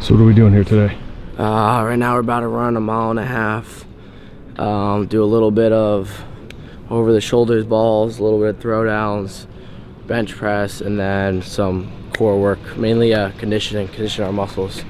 So what are we doing here today? Right now we're about to run 1.5 miles. Do a little bit of over the shoulders balls, a little bit of throwdowns, bench press, and then some core work, mainly condition our muscles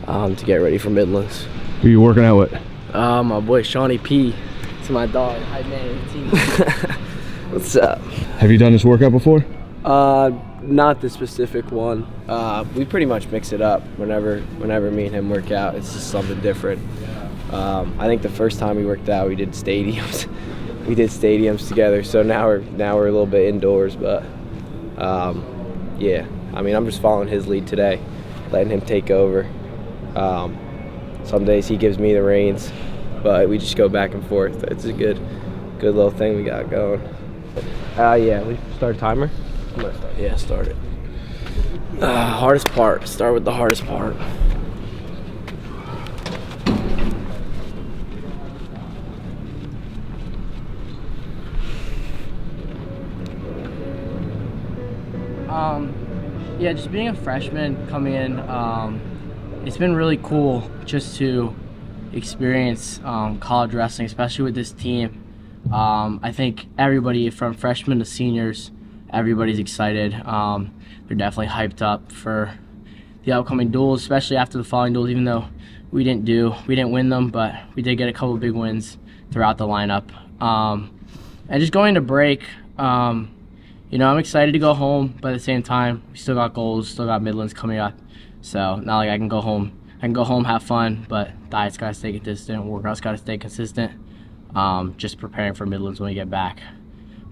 to get ready for Midlands. Who are you working out with? My boy Shawnee P. It's my dog, hype man of the team. What's up? Have you done this workout before? Not the specific one. We pretty much mix it up whenever me and him work out. It's just something different. I think the first time we worked out, we did stadiums. We did stadiums together. So now we're a little bit indoors, but yeah. I mean, I'm just following his lead today, letting him take over. Some days he gives me the reins, but we just go back and forth. It's a good little thing we got going. Yeah, we start a timer. I'm gonna start. Yeah, start it. Hardest part. Start with the hardest part. Yeah, just being a freshman coming in, it's been really cool just to experience college wrestling, especially with this team. I think everybody from freshmen to seniors, everybody's excited. They're definitely hyped up for the upcoming duels, especially after the following duels, even though we didn't win them, but we did get a couple big wins throughout the lineup. And just going to break, you know, I'm excited to go home, but at the same time, we still got goals, still got Midlands coming up. So not like I can go home, have fun, but diet's gotta stay consistent, workouts gotta stay consistent. Just preparing for Midlands when we get back.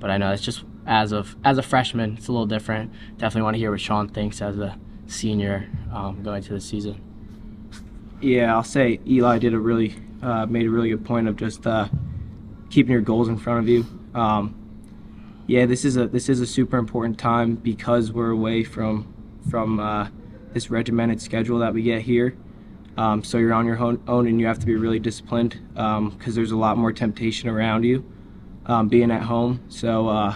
But I know it's just as a freshman, it's a little different. Definitely want to hear what Sean thinks as a senior going into the season. Yeah, I'll say Eligh did made a really good point of just keeping your goals in front of you. Yeah, this is a super important time because we're away from this regimented schedule that we get here. So you're on your own and you have to be really disciplined because there's a lot more temptation around you being at home. So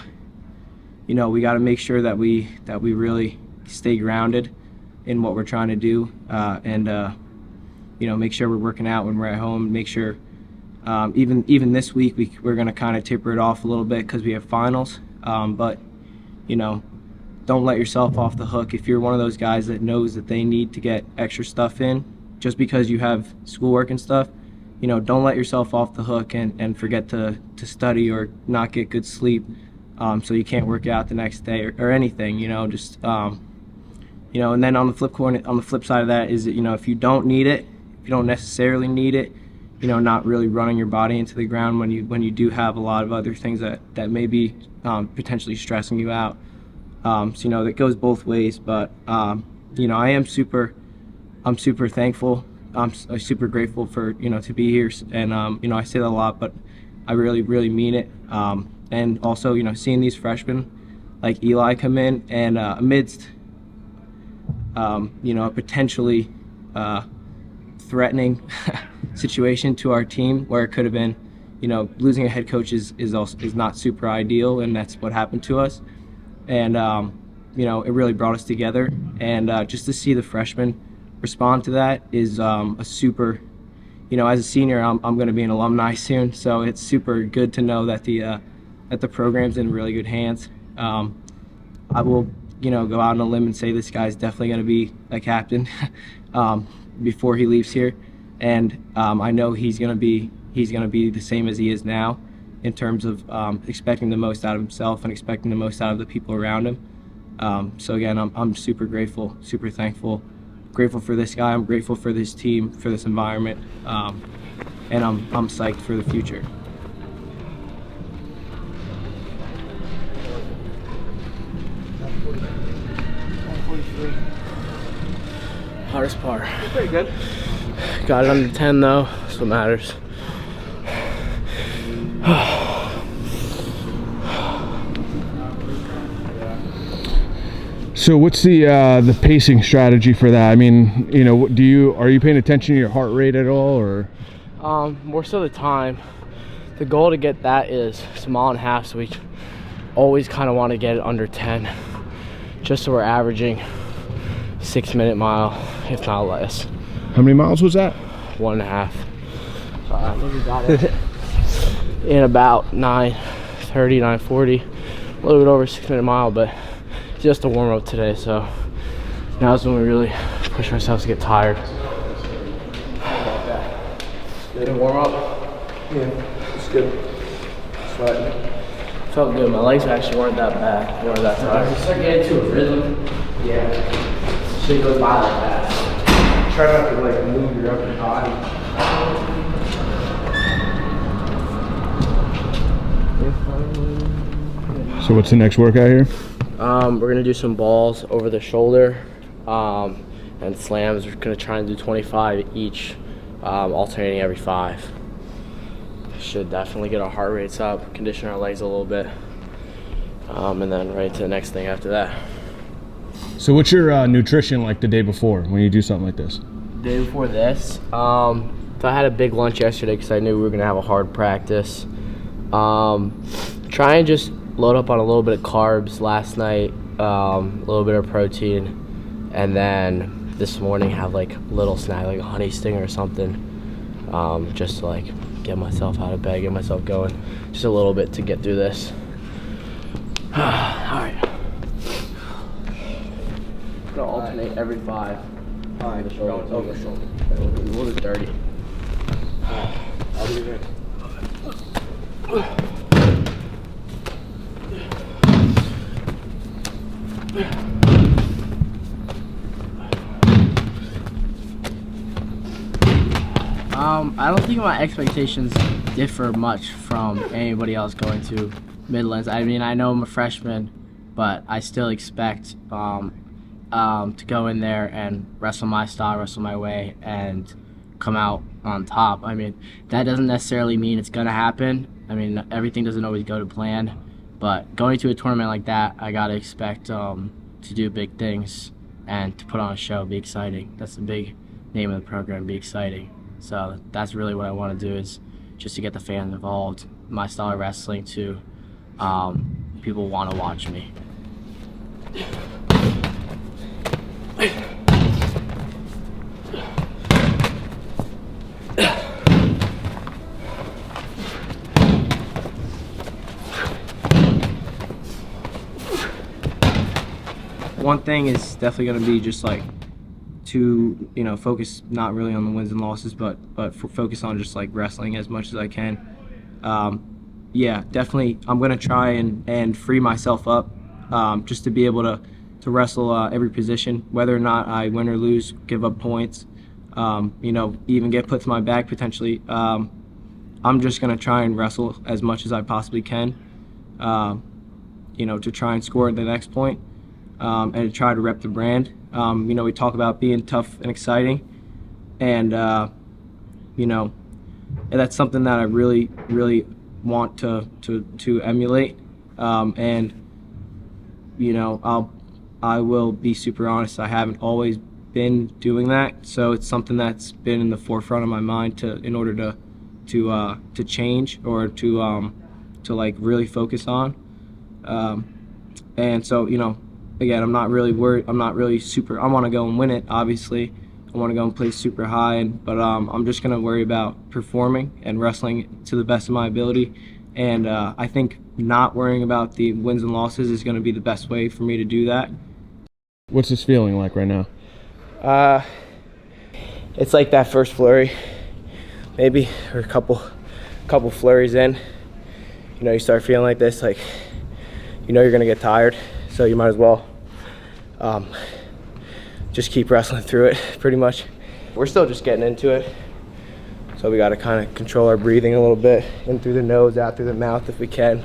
you know, we got to make sure that we really stay grounded in what we're trying to do and you know, make sure we're working out when we're at home. Make sure even this week we're going to kind of taper it off a little bit because we have finals. But you know, don't let yourself off the hook. If you're one of those guys that knows that they need to get extra stuff in just because you have schoolwork and stuff, you know, don't let yourself off the hook and forget to study or not get good sleep so you can't work out the next day or anything, you know, just you know. And then on the flip side of that is that, you know, if you don't need it, if you don't necessarily need it, you know, not really running your body into the ground when you do have a lot of other things that may be potentially stressing you out. So, you know, that goes both ways. But you know, I'm super thankful. I'm super grateful for, you know, to be here. And you know, I say that a lot, but I really mean it. And also, you know, seeing these freshmen like Eligh come in and amidst you know, a potentially threatening situation to our team where it could have been, you know, losing a head coach is not super ideal, and that's what happened to us. And you know, it really brought us together, and just to see the freshmen respond to that is a super, you know, as a senior, I'm going to be an alumni soon, so it's super good to know that the program's in really good hands. I will, you know, go out on a limb and say this guy's definitely going to be a captain before he leaves here, and I know he's going to be the same as he is now in terms of expecting the most out of himself and expecting the most out of the people around him. So again, I'm super grateful, super thankful, grateful for this guy. I'm grateful for this team, for this environment, and I'm psyched for the future. Hardest part. Pretty good. Got it under 10 though. That's what matters. So what's the pacing strategy for that? I mean, you know, are you paying attention to your heart rate at all, or? More so the time. The goal to get that is it's a 1.5 miles, so we always kind of want to get it under 10, just so we're averaging 6-minute mile, if not less. How many miles was that? 1.5. So I think we got it in about 9:30, 9:40. A little bit over 6-minute mile, but just a warm up today. So now's when we really push ourselves to get tired. Good warm up. Yeah, it's good. Sweating. Felt good. My legs actually weren't that bad. They weren't that tired. You start getting into a rhythm. Yeah. Shit goes by like that. Try not to like move your upper body. So what's the next workout here? We're gonna do some balls over the shoulder, and slams. We're gonna try and do 25 each, alternating every 5. Should definitely get our heart rates up, condition our legs a little bit, and then right to the next thing after that. So what's your nutrition like the day before when you do something like this? Day before this, so I had a big lunch yesterday because I knew we were gonna have a hard practice. Try and just load up on a little bit of carbs last night, a little bit of protein, and then this morning have like a little snack, like a honey stinger or something, just to like get myself out of bed, get myself going, just a little bit to get through this. All right. Gonna alternate every 5. All right, Shoulder, over shoulder. We'll do 30. I'll do it. I don't think my expectations differ much from anybody else going to Midlands. I mean, I know I'm a freshman, but I still expect to go in there and wrestle my style, wrestle my way, and come out on top. I mean, that doesn't necessarily mean it's gonna happen. I mean, everything doesn't always go to plan, but going to a tournament like that, I gotta expect to do big things and to put on a show, be exciting. That's the big name of the program, be exciting. So that's really what I want to do, is just to get the fans involved. My style of wrestling to people want to watch me. One thing is definitely going to be just like to focus not really on the wins and losses, but focus on just like wrestling as much as I can. Yeah, definitely I'm going to try and free myself up, just to be able to wrestle every position, whether or not I win or lose, give up points, even get put to my back potentially. I'm just going to try and wrestle as much as I possibly can, to try and score the next point, and to try to rep the brand. We talk about being tough and exciting, and that's something that I really, really want to emulate. And I will be super honest, I haven't always been doing that, so it's something that's been in the forefront of my mind in order to change, or to like really focus on. And so again, I'm not really worried. I'm not really super. I want to go and win it, obviously. I want to go and play super high, but I'm just going to worry about performing and wrestling to the best of my ability. And I think not worrying about the wins and losses is going to be the best way for me to do that. What's this feeling like right now? It's like that first flurry, maybe, or a couple flurries in. You start feeling like this, like you're going to get tired, so you might as well just keep wrestling through it, pretty much. We're still just getting into it, so we got to kind of control our breathing a little bit, in through the nose, out through the mouth if we can.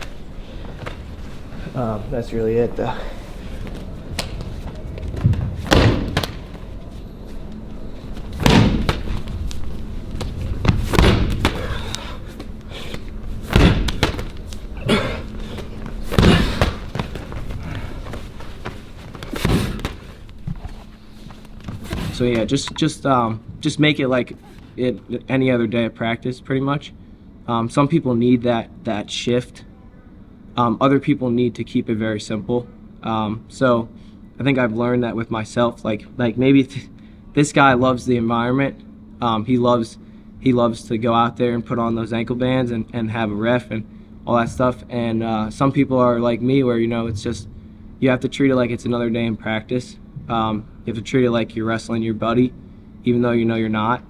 That's really it, though. So yeah, just make it like any other day of practice, pretty much. Some people need that shift. Other people need to keep it very simple. So I think I've learned that with myself. Like maybe this guy loves the environment. He loves to go out there and put on those ankle bands and have a ref and all that stuff. And some people are like me, where it's just, you have to treat it like it's another day in practice. You have to treat it like you're wrestling your buddy, even though you're not.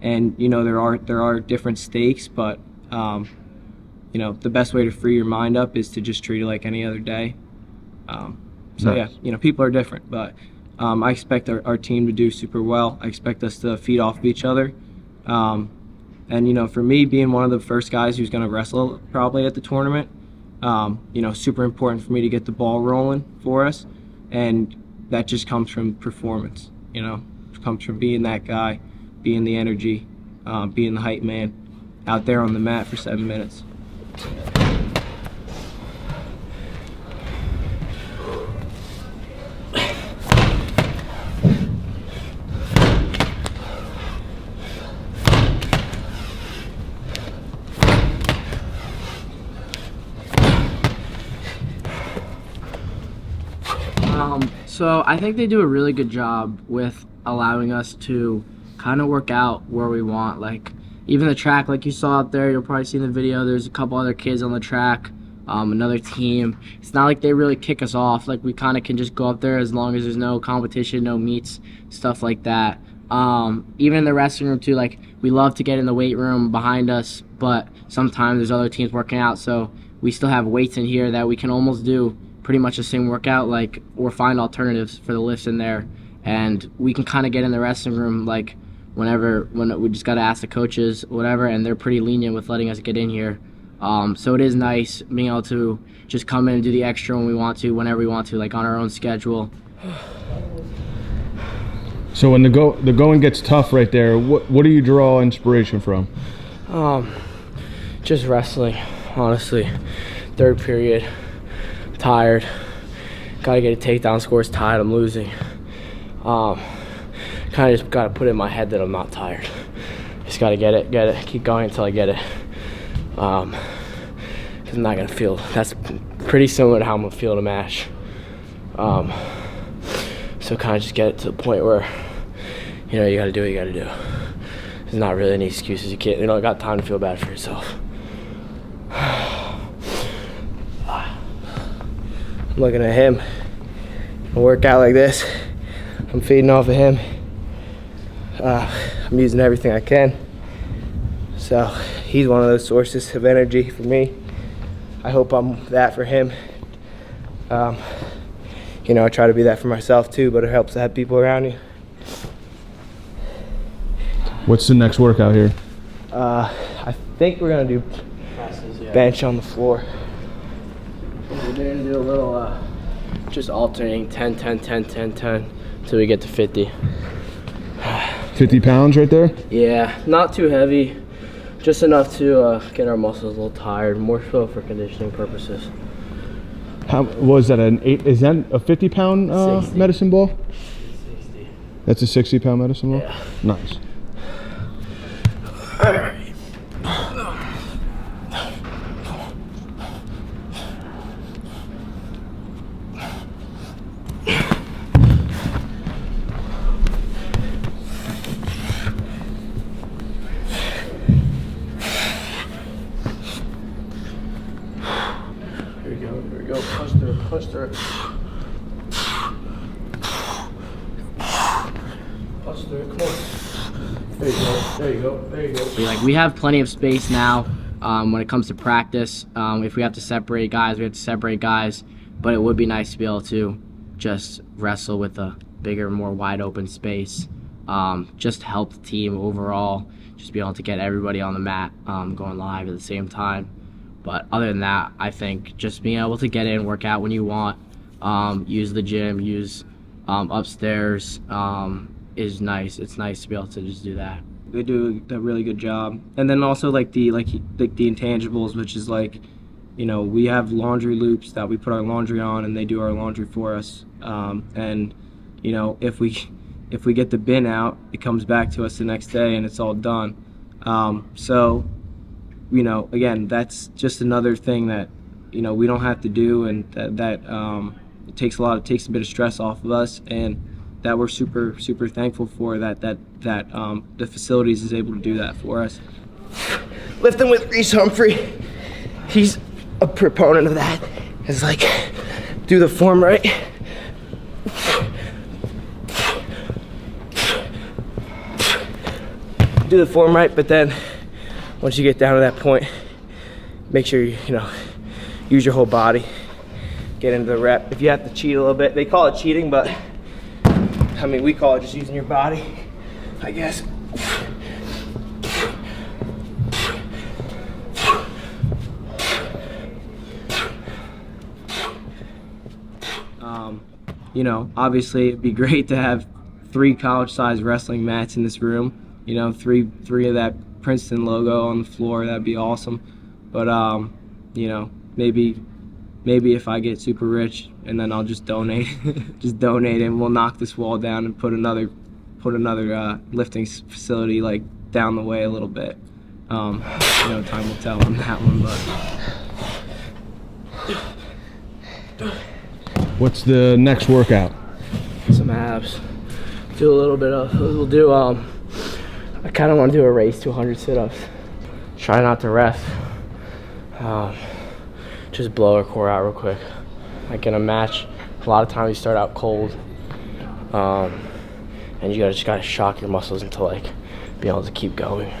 And there are different stakes, but the best way to free your mind up is to just treat it like any other day. Nice. Yeah, people are different, but I expect our team to do super well. I expect us to feed off of each other. And for me, being one of the first guys who's going to wrestle probably at the tournament, super important for me to get the ball rolling for us, and that just comes from performance. It comes from being that guy, being the energy, being the hype man out there on the mat for 7 minutes. So I think they do a really good job with allowing us to kind of work out where we want. Like even the track, like you saw out there, you'll probably see in the video, there's a couple other kids on the track, another team. It's not like they really kick us off. Like we kind of can just go up there as long as there's no competition, no meets, stuff like that. Even in the wrestling room too, like we love to get in the weight room behind us, but sometimes there's other teams working out, so we still have weights in here that we can almost do pretty much the same workout, like, or find alternatives for the lifts in there. And we can kind of get in the wrestling room like when we just got to ask the coaches, whatever, and they're pretty lenient with letting us get in here. So it is nice being able to just come in and do the extra when we want to, whenever we want to, like on our own schedule. So when the going gets tough right there, what do you draw inspiration from? Just wrestling, honestly. Third period, tired. Gotta get a takedown, score's tied, I'm losing. Kind of just gotta put it in my head that I'm not tired. Just gotta get it, keep going until I get it. 'Cause I'm not gonna feel, that's pretty similar to how I'm gonna feel in a match. So kind of just get it to the point where, you gotta do what you gotta do. There's not really any excuses. You don't got time to feel bad for yourself. I'm looking at him. A workout like this, I'm feeding off of him. I'm using everything I can. So he's one of those sources of energy for me. I hope I'm that for him. I try to be that for myself too, but it helps to have people around you. What's the next workout here? I think we're gonna do bench on the floor. We're gonna do a little, just alternating 10, 10, 10, 10, 10, till we get to 50. 50 pounds right there? Yeah, not too heavy, just enough to get our muscles a little tired, more so for conditioning purposes. How was that? Is that a 50-pound medicine ball? 60. That's a 60-pound medicine ball? Yeah. Nice. All right. Here we go. Push through. Push through, come on. There you go. We have plenty of space now when it comes to practice. If we have to separate guys, we have to separate guys. But it would be nice to be able to just wrestle with a bigger, more wide open space. Just to help the team overall. Just be able to get everybody on the mat going live at the same time. But other than that, I think just being able to get in, work out when you want, use the gym, use upstairs is nice. It's nice to be able to just do that. They do a really good job. And then also like the intangibles, which is like, we have laundry loops that we put our laundry on, and they do our laundry for us. And if we get the bin out, it comes back to us the next day and it's all done. So again, that's just another thing that we don't have to do, and that it takes a bit of stress off of us. And that we're super thankful for, that the facilities is able to do that for us. Lifting with Reese Humphrey, he's a proponent of that. It's like, do the form right. Do the form right, but then once you get down to that point, make sure you use your whole body, get into the rep. If you have to cheat a little bit, they call it cheating, but I mean, we call it just using your body, I guess. Obviously it'd be great to have 3 college-sized wrestling mats in this room. Three of that Princeton logo on the floor. That'd be awesome. But maybe if I get super rich, and then I'll just donate, and we'll knock this wall down and put another lifting facility like down the way a little bit. Time will tell on that one, but. What's the next workout? Some abs. Do a little bit of. We'll do. I kind of want to do a race to 100 sit-ups. Try not to rest. Just blow our core out real quick. Like in a match, a lot of times you start out cold, and you just gotta shock your muscles into like being able to keep going.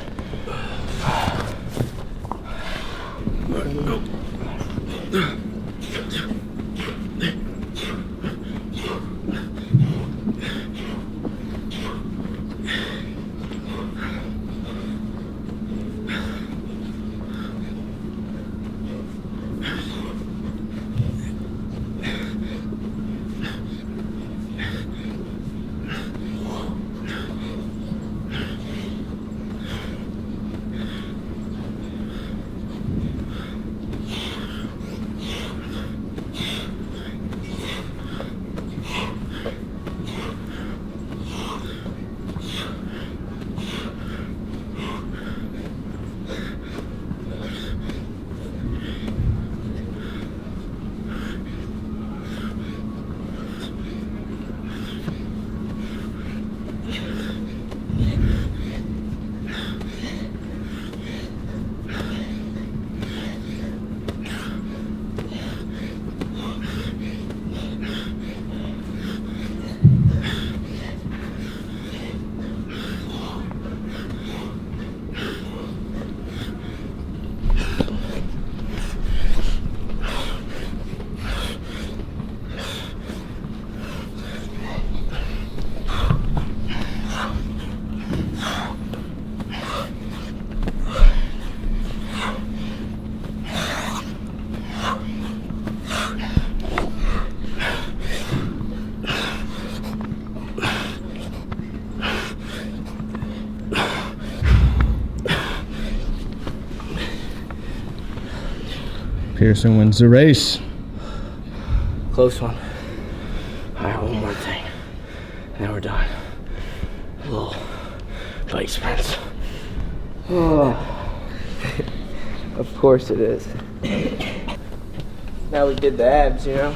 Pierson wins the race. Close one. All right, one more thing. Then we're done. A little bike sprints. Oh. Of course it is. Now we did the abs, So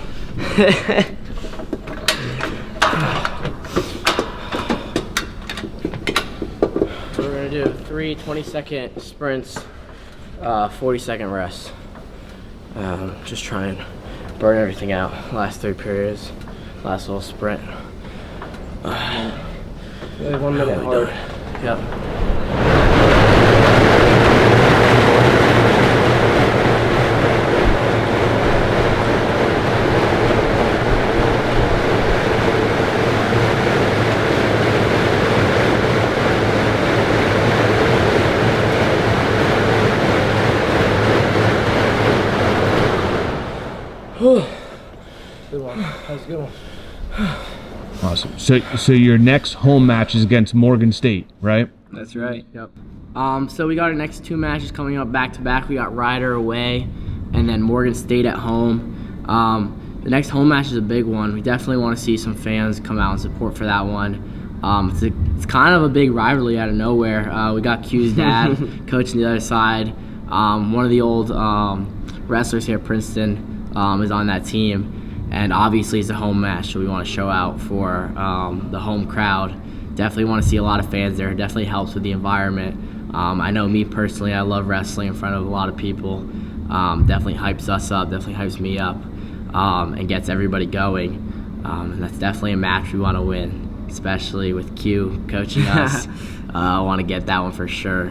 we're gonna do 3 20-second sprints, 40-second rest. Just try and burn everything out. Last 3 periods, last little sprint. Really 1 minute hard. Yep. Good one. That was a good one. Awesome. So your next home match is against Morgan State, right? That's right. Yep. So we got our next 2 matches coming up back to back. We got Ryder away, and then Morgan State at home. The next home match is a big one. We definitely want to see some fans come out and support for that one. It's kind of a big rivalry out of nowhere. We got Q's dad coaching the other side. One of the old wrestlers here at Princeton is on that team. And obviously it's a home match, so we want to show out for the home crowd. Definitely want to see a lot of fans there. It definitely helps with the environment. I know me personally, I love wrestling in front of a lot of people. Definitely hypes us up, definitely hypes me up, and gets everybody going. And that's definitely a match we want to win, especially with Q coaching us. I want to get that one for sure.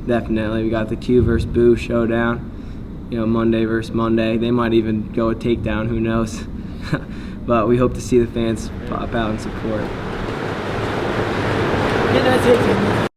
Definitely. We got the Q versus Boo showdown. You know, Monday versus Monday. They might even go a takedown, who knows. But we hope to see the fans pop out and support. Get that takedown.